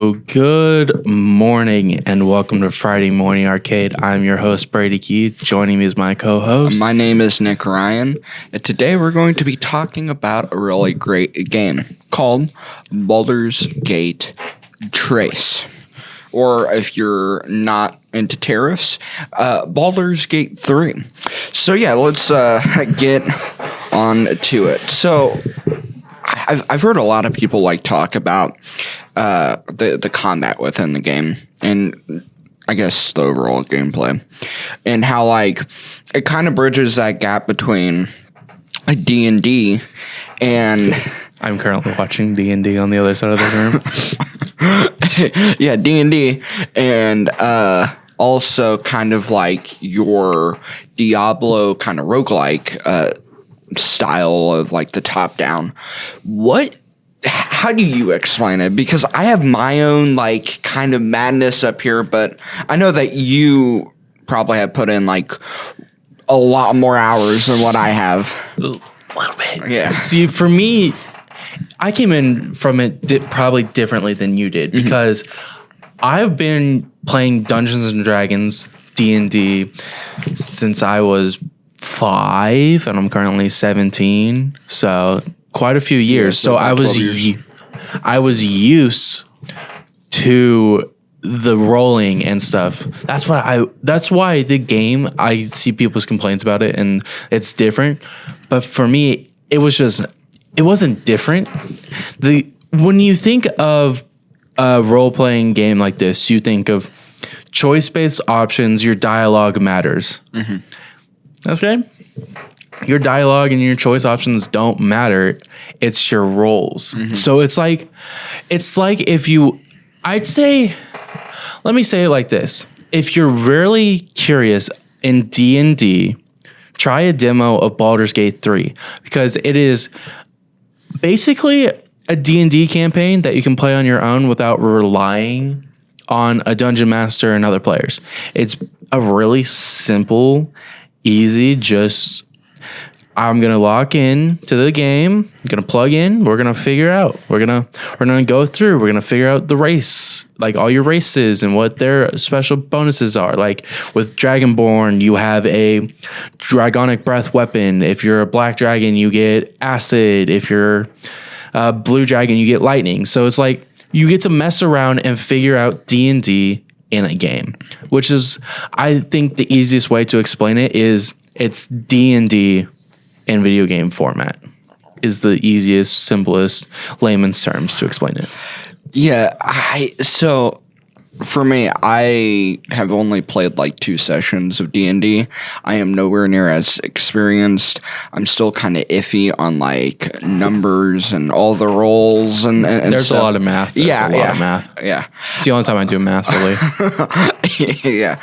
Good morning and welcome to Friday Morning Arcade. I'm your host, Brady Key. Joining me is my co-host. My name is Nick Ryan, and today we're going to be talking about a really great game called Baldur's Gate Trace. Or if you're not into tariffs, Baldur's Gate 3. So yeah, let's get on to it. So I've heard a lot of people talk about the combat within the game and I guess the overall gameplay and how it kind of bridges that gap between D&D and I'm currently watching D&D on the other side of the room. Yeah, D&D and also kind of your Diablo kind of roguelike style of the top down. How do you explain it? Because I have my own kind of madness up here, but I know that you probably have put in a lot more hours than what I have. A little bit. Yeah. See, for me, I came in from it probably differently than you did because I've been playing Dungeons and Dragons D&D since I was 5 and I'm currently 17. So quite a few years. So I was used to the rolling and stuff. That's why the game, I see people's complaints about it and it's different. But for me, it wasn't different. When you think of a role-playing game like this, you think of choice-based options, your dialogue matters. Mm-hmm. That's okay. Your dialogue and your choice options don't matter. It's your roles. Mm-hmm. So it's like if you, let me say it like this. If you're really curious in D&D, try a demo of Baldur's Gate 3 because it is basically a D&D campaign that you can play on your own without relying on a dungeon master and other players. It's a really simple, easy, just I'm gonna lock in to the game. I'm gonna plug in. We're gonna figure out. We're gonna go through. We're gonna figure out the race, all your races and what their special bonuses are. With Dragonborn, you have a dragonic breath weapon. If you're a black dragon, you get acid. If you're a blue dragon, you get lightning. So it's you get to mess around and figure out D&D in a game, which is, I think, the easiest way to explain it is it's D&D in video game format is the easiest, simplest, layman's terms to explain it. Yeah, so for me, I have only played 2 sessions of D&D. I am nowhere near as experienced. I'm still kind of iffy on numbers and all the rolls and there's stuff. A lot of math. There's a lot of math. Yeah. It's the only time I do math, really. Yeah.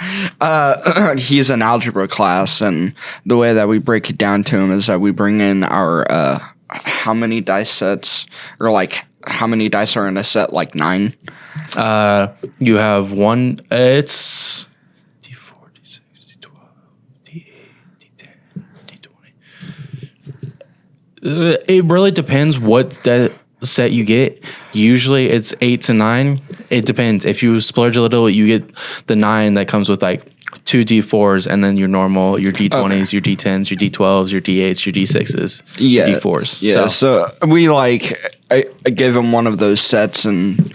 He's an algebra class, and the way that we break it down to him is that we bring in our how many dice sets, or how many dice are in a set, 9? You have one, it's D4, D6, D12, D8, D10, D20. It really depends what that set you get. Usually it's 8 to 9. It depends. If you splurge a little, you get the 9 that comes with 2 D4s and then your normal, your D20s, your D10s, your D12s, your D8s, your D6s, your D4s. Yeah, so we I gave him one of those sets, and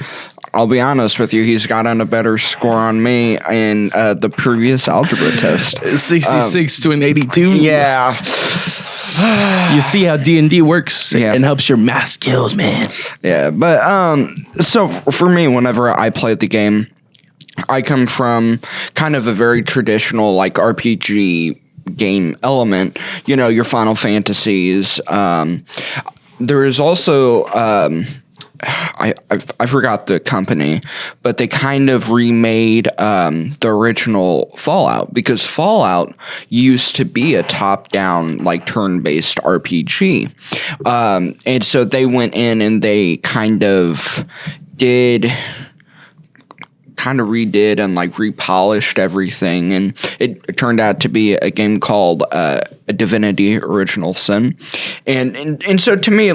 I'll be honest with you, he's gotten a better score on me in the previous algebra test. 66 to an 82. Yeah. You see how D&D works and helps your math skills, man. Yeah, but so for me, whenever I played the game, I come from kind of a very traditional RPG game element, your Final Fantasies. There is also I forgot the company, but they kind of remade the original Fallout, because Fallout used to be a top-down turn-based RPG, and so they went in and they kind of redid and repolished everything, and it turned out to be a game called a Divinity Original Sin, and so to me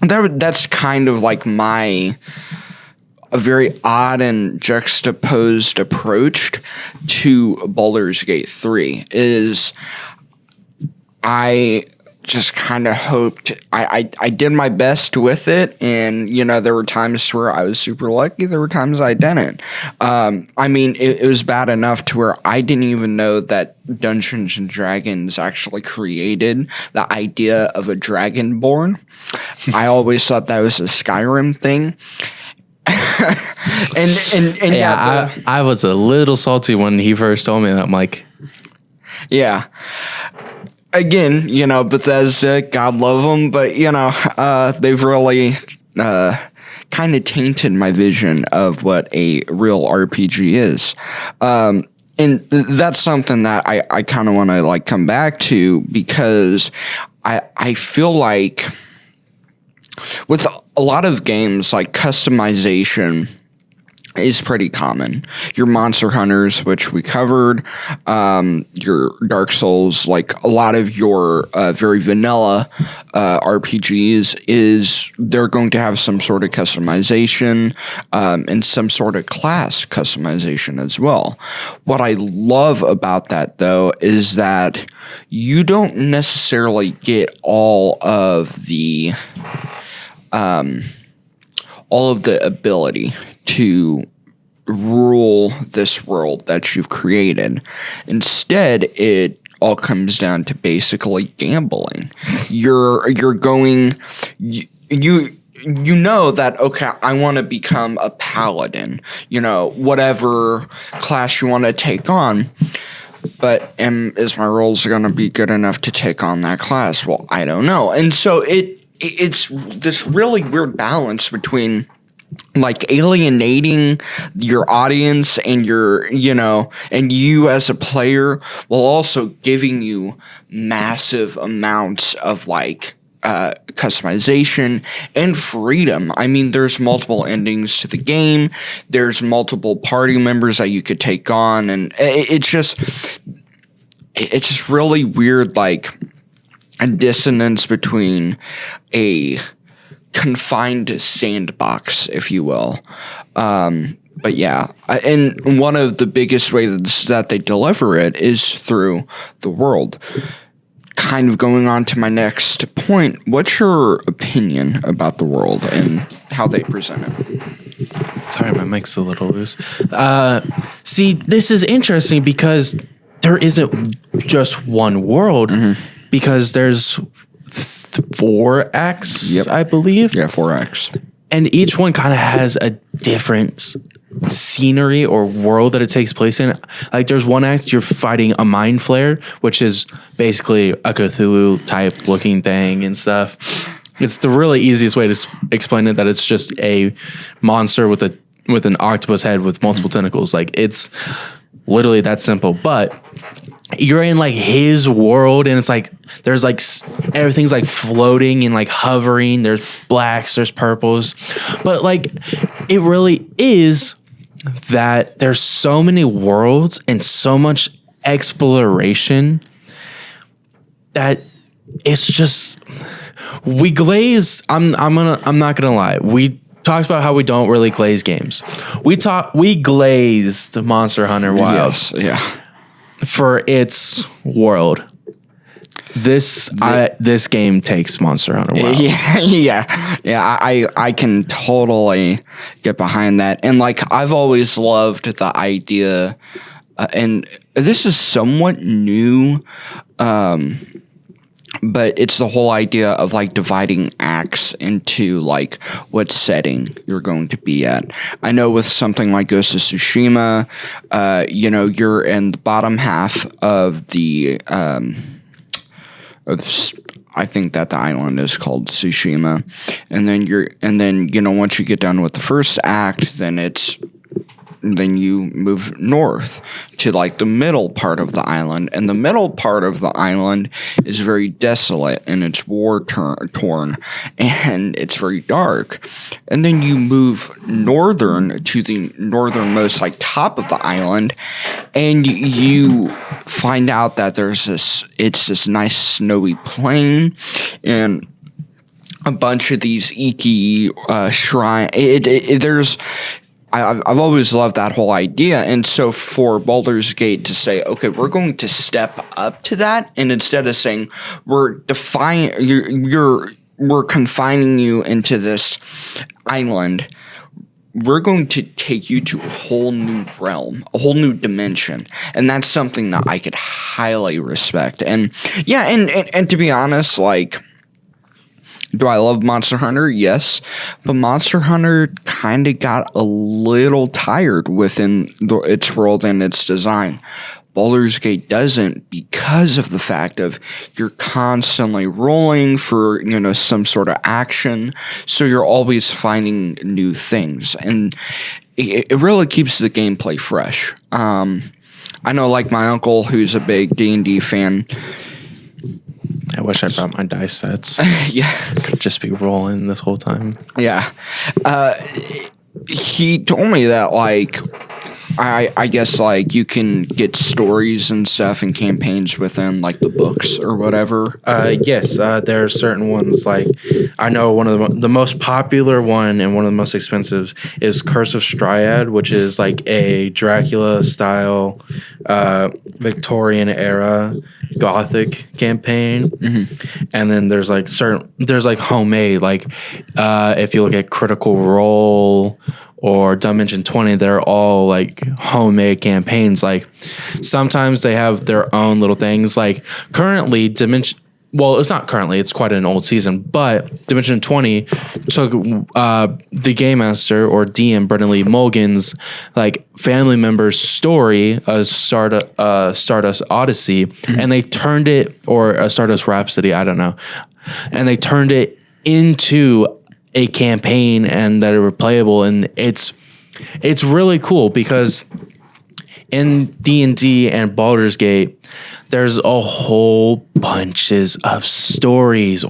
that's kind of my a very odd and juxtaposed approach to Baldur's Gate 3 is I just kind of hoped I did my best with it, and there were times where I was super lucky, there were times I didn't. I mean, it was bad enough to where I didn't even know that Dungeons and Dragons actually created the idea of a dragonborn. I always thought that was a Skyrim thing. and yeah, I was a little salty when he first told me that. I'm like, yeah. Again, Bethesda, God love them, but they've really kind of tainted my vision of what a real RPG is. And that's something that I kind of want to like come back to, because I feel like with a lot of games, like customization is pretty common. Your Monster Hunters, which we covered, your Dark Souls, like a lot of your very vanilla RPGs, they're going to have some sort of customization and some sort of class customization as well. What I love about that, though, is that you don't necessarily get all of the ability to rule this world that you've created. Instead, it all comes down to basically gambling. You're going, you know that, okay, I want to become a paladin, whatever class you want to take on. But is my rolls going to be good enough to take on that class? Well, I don't know. And so it's this really weird balance between like alienating your audience and and you as a player, while also giving you massive amounts of like customization and freedom. I mean, there's multiple endings to the game. There's multiple party members that you could take on, and it's just really weird, like a dissonance between a confined sandbox, if you will. But yeah, and one of the biggest ways that they deliver it is through the world. Kind of going on to my next point, what's your opinion about the world and how they present it? Sorry, my mic's a little loose. See, this is interesting because there isn't just one world, because there's 4 acts, yep. I believe. Yeah, 4 acts. And each one kind of has a different scenery or world that it takes place in. Like there's one act you're fighting a mind flayer, which is basically a Cthulhu type looking thing and stuff. It's the really easiest way to explain it, that it's just a monster with an octopus head with multiple tentacles. Like it's literally that simple. But you're in like his world, and it's like there's like everything's like floating and like hovering. There's blacks, there's purples, but like it really is that there's so many worlds and so much exploration that it's just we glaze. I'm not gonna lie. We talked about how we don't really glaze games. We glazed Monster Hunter Wilds. Yes, yeah. For its world. This game takes Monster Hunter Wilds. Yeah. I can totally get behind that. And like I've always loved the idea, and this is somewhat new, but it's the whole idea of like dividing acts into like what setting you're going to be at. I know with something like Ghost of Tsushima, you're in the bottom half of the I think that the island is called Tsushima, and then once you get done with the first act, then you move north to like the middle part of the island, and the middle part of the island is very desolate and it's war-torn and it's very dark. And then you move northern to the northernmost like top of the island, and you find out that it's this nice snowy plain and a bunch of these icky shrine. I've always loved that whole idea. And so for Baldur's Gate to say, okay, we're going to step up to that, and instead of saying we're we're confining you into this island, we're going to take you to a whole new realm, a whole new dimension. And that's something that I could highly respect. And yeah, and to be honest, like, do I love Monster Hunter? Yes. But Monster Hunter kind of got a little tired within its world and its design. Baldur's Gate doesn't, because of the fact of you're constantly rolling for, some sort of action. So you're always finding new things. And it really keeps the gameplay fresh. I know, like, my uncle, who's a big D&D fan, I wish I brought my dice sets. Yeah. I could just be rolling this whole time. Yeah. He told me that, like, I guess, like, you can get stories and stuff and campaigns within, like, the books or whatever. Yes, there are certain ones. Like, I know one of the most popular one and one of the most expensive is Curse of Strahd, which is like a Dracula style, Victorian era Gothic campaign. Mm-hmm. And then there's like homemade, like if you look at Critical Role or Dimension 20, they're all like homemade campaigns. Like, sometimes they have their own little things. Like, currently, it's not currently, it's quite an old season, but Dimension 20 took the Game Master or DM Brendan Lee Mulligan's like family member's story, Stardust Odyssey, mm-hmm. and they turned it, or a Stardust Rhapsody, I don't know, and they turned it into a campaign and that are playable, and it's really cool because in D&D and Baldur's Gate, there's a whole bunches of stories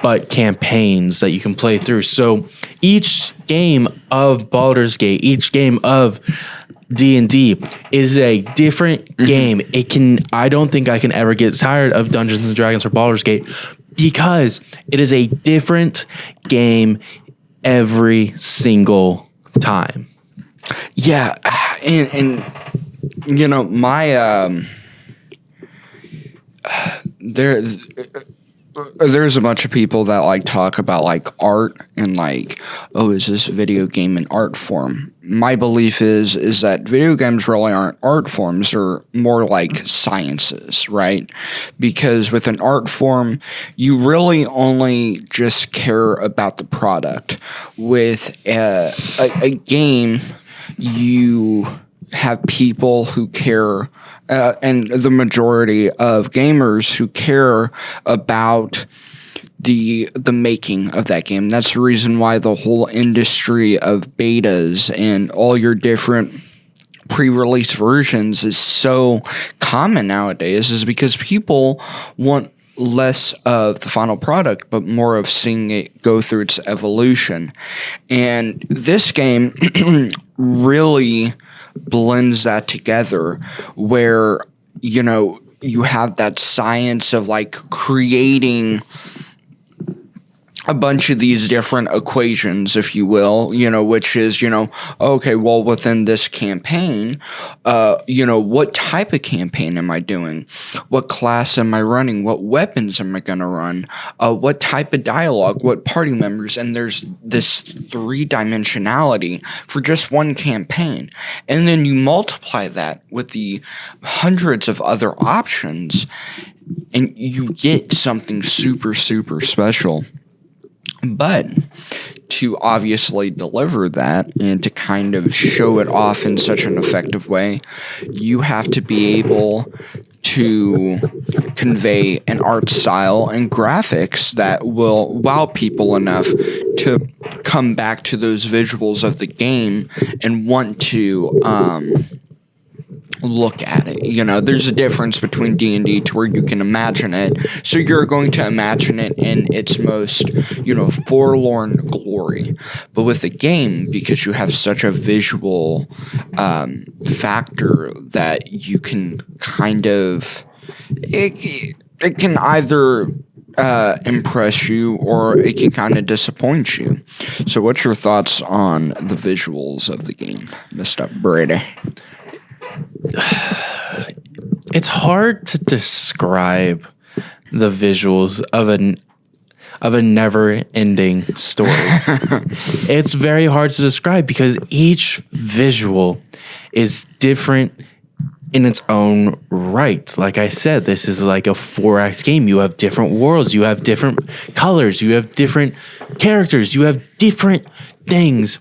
but campaigns that you can play through. So each game of Baldur's Gate, each game of D&D is a different game. I don't think I can ever get tired of Dungeons and Dragons or Baldur's Gate, because it is a different game every single time. Yeah, and my there's a bunch of people that like talk about like art and like, oh, is this video game an art form? My belief is that video games really aren't art forms; they're more like sciences, right? Because with an art form, you really only just care about the product. With a game, you have people who care, and the majority of gamers who care about the making of that game. That's the reason why the whole industry of betas and all your different pre-release versions is so common nowadays, is because people want less of the final product, but more of seeing it go through its evolution. And this game really blends that together, where, you have that science of like creating a bunch of these different equations, if you will, which is, okay, well, within this campaign, what type of campaign am I doing? What class am I running? What weapons am I going to run? What type of dialogue? What party members? And there's this 3-dimensionality for just one campaign. And then you multiply that with the hundreds of other options, and you get something super, super special. But to obviously deliver that and to kind of show it off in such an effective way, you have to be able to convey an art style and graphics that will wow people enough to come back to those visuals of the game and want to look at it. There's a difference between D&D to where you can imagine it, so you're going to imagine it in its most forlorn glory. But with a game, because you have such a visual factor, that you can kind of it can either impress you or it can kind of disappoint you. So what's your thoughts on the visuals of the game, Mr. Brady? It's hard to describe the visuals of a never-ending story. It's very hard to describe because each visual is different in its own right. Like I said, this is like a 4-act game. You have different worlds, you have different colors, you have different characters, you have different things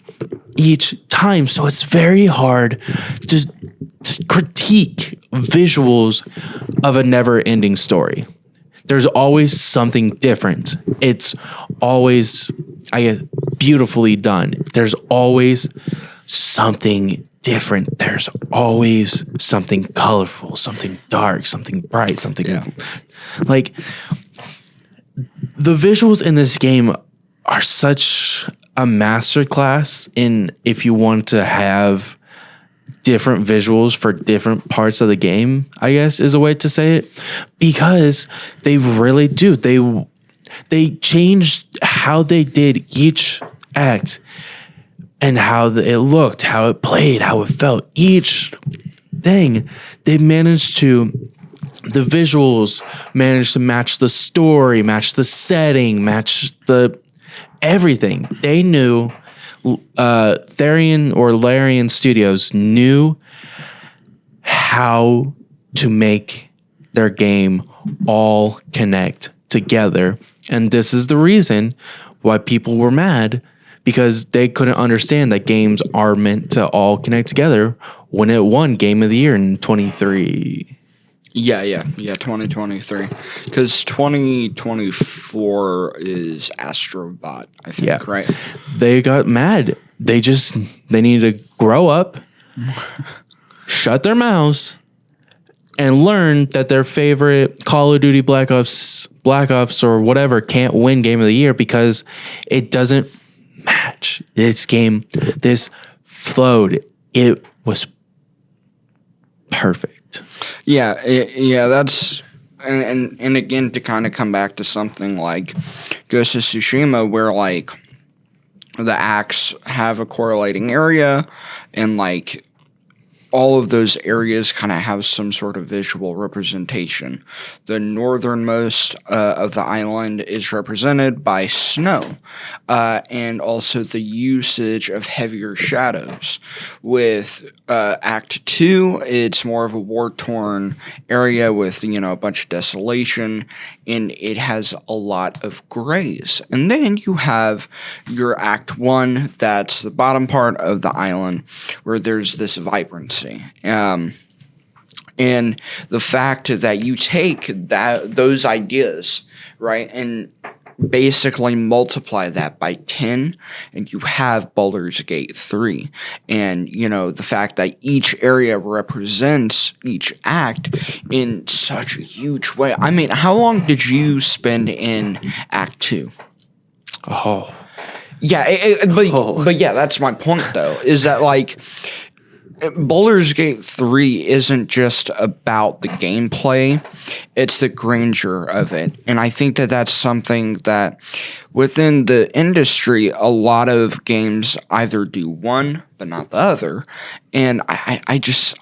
each time. So it's very hard to critique visuals of a never-ending story. There's always something different. It's always, I guess, beautifully done. There's always something different. There's always something colorful, something dark, something bright, something like the visuals in this game are such a masterclass in if you want to have different visuals for different parts of the game, I guess is a way to say it, because they really do. They changed how they did each act and how it looked, how it played, how it felt. Each thing, they managed to, the visuals managed to match the story, match the setting, match the everything. They knew, Larian Studios knew how to make their game all connect together. And this is the reason why people were mad, because they couldn't understand that games are meant to all connect together when it won Game of the Year in 23. Yeah, 2023. Because 2024 is Astrobot, I think, right? They got mad. They need to grow up, shut their mouths, and learn that their favorite Call of Duty Black Ops or whatever can't win Game of the Year because it doesn't match. This game, this flowed. It was perfect. Yeah, that's and again, to kind of come back to something like Ghost of Tsushima, where like the acts have a correlating area and like all of those areas kind of have some sort of visual representation. The northernmost of the island is represented by snow, and also the usage of heavier shadows. With Act 2, it's more of a war-torn area with, a bunch of desolation, and it has a lot of grays. And then you have your Act 1, that's the bottom part of the island, where there's this vibrancy. And the fact that you take those ideas, right, and basically multiply that by 10, and you have Baldur's Gate 3. And, the fact that each area represents each act in such a huge way. I mean, how long did you spend in Act 2? Oh. Yeah, but yeah, that's my point, though, is that, like, Baldur's Gate 3 isn't just about the gameplay, it's the grandeur of it. And I think that that's something that within the industry, a lot of games either do one, but not the other. And I just,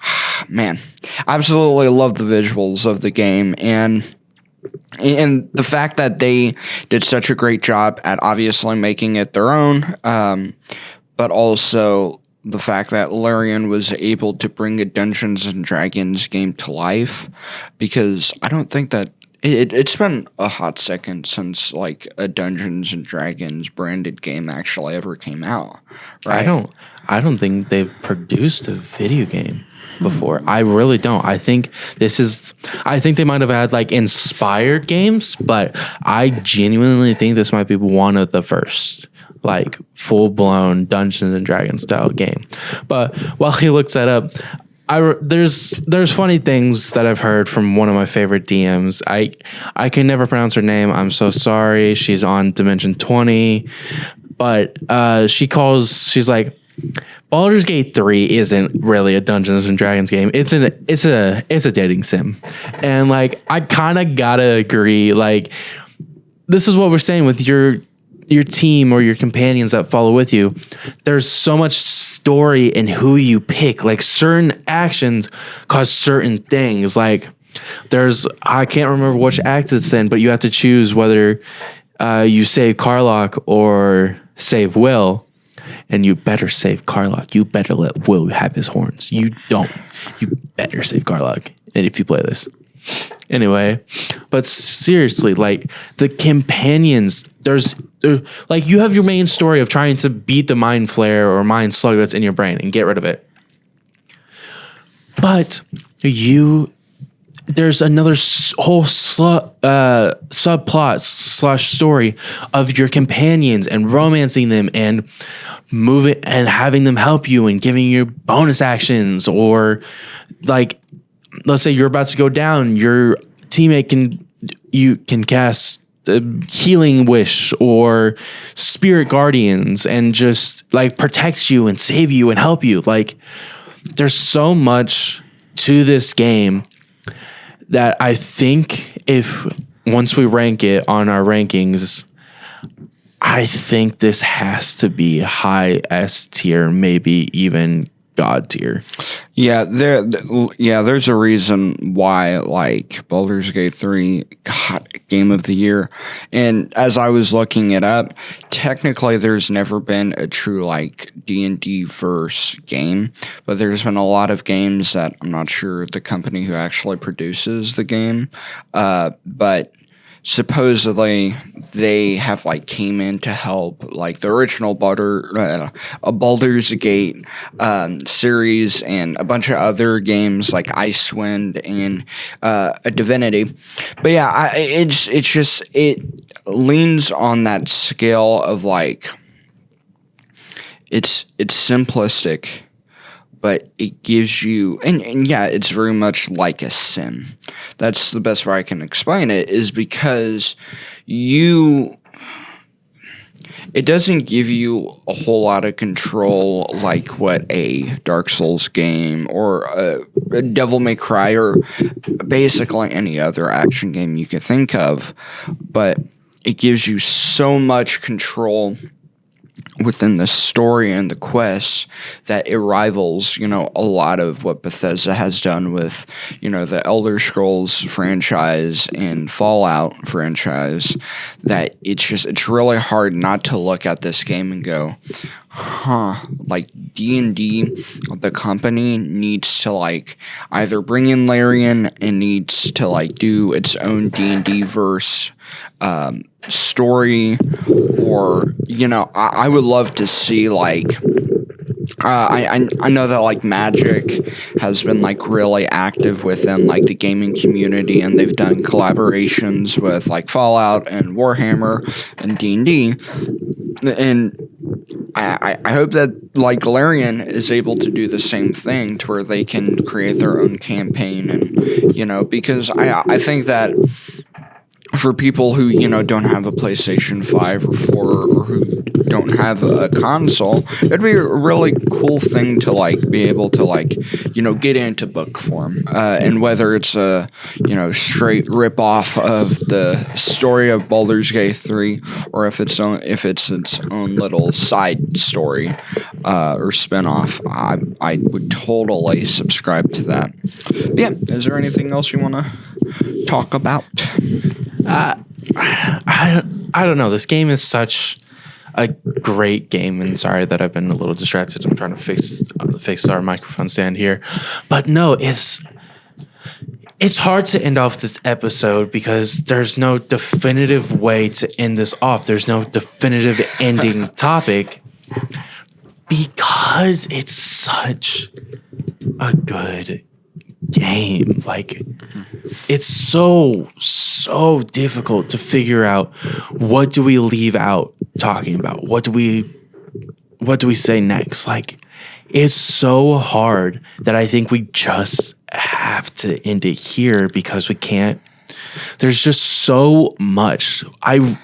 man, absolutely love the visuals of the game. And the fact that they did such a great job at obviously making it their own, but also the fact that Larian was able to bring a Dungeons and Dragons game to life, because I don't think that it's been a hot second since like a Dungeons and Dragons branded game actually ever came out. Right? I don't think they've produced a video game before. I really don't. I think they might have had like inspired games, but I genuinely think this might be one of the first like full-blown Dungeons and Dragons style game. But while he looks that up, there's funny things that I've heard from one of my favorite DMs. I can never pronounce her name. I'm so sorry. She's on Dimension 20, but she's like, Baldur's Gate 3 isn't really a Dungeons and Dragons game. It's a dating sim. And like I kind of gotta agree. Like this is what we're saying with your team or your companions that follow with you. There's so much story in who you pick. Like certain actions cause certain things. Like I can't remember which act it's in, but you have to choose whether you save Karlach or save Will. And you better save Karlach. You better let Will have his horns. You don't. You better save Karlach. And if you play this. Anyway, but seriously, like the companions, like you have your main story of trying to beat the mind flare or mind slug that's in your brain and get rid of it. But there's another whole subplot / story of your companions and romancing them and moving and having them help you and giving you bonus actions, or like, let's say you're about to go down, your teammate can cast healing wish or spirit guardians and just like protect you and save you and help you. Like there's so much to this game that I think once we rank it on our rankings, I think this has to be high S tier, maybe even God tier. Yeah, there's a reason why like Baldur's Gate 3 got Game of the Year. And as I was looking it up, technically there's never been a true like D&D verse game, but there's been a lot of games that I'm not sure the company who actually produces the game, but supposedly they have like came in to help like the original Baldur's Gate series and a bunch of other games like Icewind and a Divinity. But yeah, it leans on that scale of like it's simplistic, but it gives you, and yeah, it's very much like a sim. That's the best way I can explain it, is because it doesn't give you a whole lot of control like what a Dark Souls game or a Devil May Cry or basically any other action game you could think of, but it gives you so much control within the story and the quests that it rivals, a lot of what Bethesda has done with, the Elder Scrolls franchise and Fallout franchise, that it's really hard not to look at this game and go, like D&D, the company needs to like either bring in Larian and needs to like do its own D&D verse story, or I would love to see like I know that like Magic has been like really active within like the gaming community, and they've done collaborations with like Fallout and Warhammer and D&D, and I hope that like Larian is able to do the same thing to where they can create their own campaign, and because I think that for people who, don't have a PlayStation 5 or 4 or who don't have a console, it'd be a really cool thing to like be able to like, get into book form. And whether it's a, straight rip off of the story of Baldur's Gate 3, or if it's its own little side story or spinoff, I would totally subscribe to that. But yeah, is there anything else you want to talk about? I don't know. This game is such a great game, and sorry that I've been a little distracted. I'm trying to fix our microphone stand here, but no, it's hard to end off this episode because there's no definitive way to end this off. There's no definitive ending topic because it's such a good game. Like, it's so difficult to figure out what do we leave out talking about, what do we say next. Like, it's so hard that I think we just have to end it here because we can't. There's just so much. I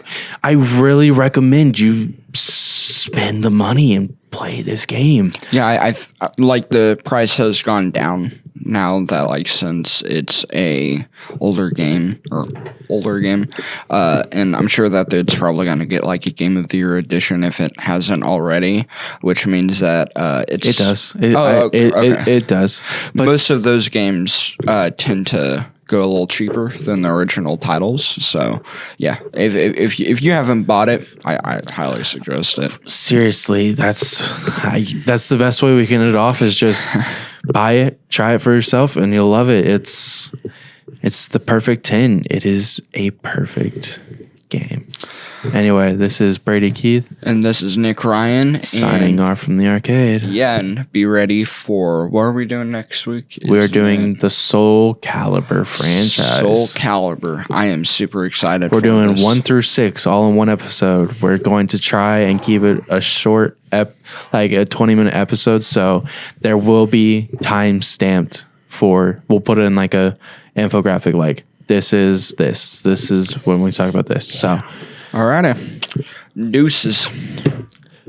really recommend you spend the money and play this game. Yeah, I like the price has gone down now that like since it's a older game, and I'm sure that it's probably going to get like a Game of the Year edition if it hasn't already, which means that It does. Okay. It does. But Most of those games tend to go a little cheaper than the original titles. So yeah, if you haven't bought it, I highly suggest it. seriously, that's the best way we can end it off is just buy it, try it for yourself, and you'll love it. It's the perfect 10. It is a perfect game. Anyway, this is Brady Keith And this is Nick Ryan signing off from the arcade. Yeah, and be ready for what are we doing next week? We are Isn't doing it the Soul Calibur franchise. Soul Calibur. I am super excited. We're for doing this. 1 through 6 all in one episode. We're going to try and keep it a short, like a 20-minute episode. So there will be time stamped for. We'll put it in like a infographic. Like this is this. This is when we talk about this. So Alrighty, deuces.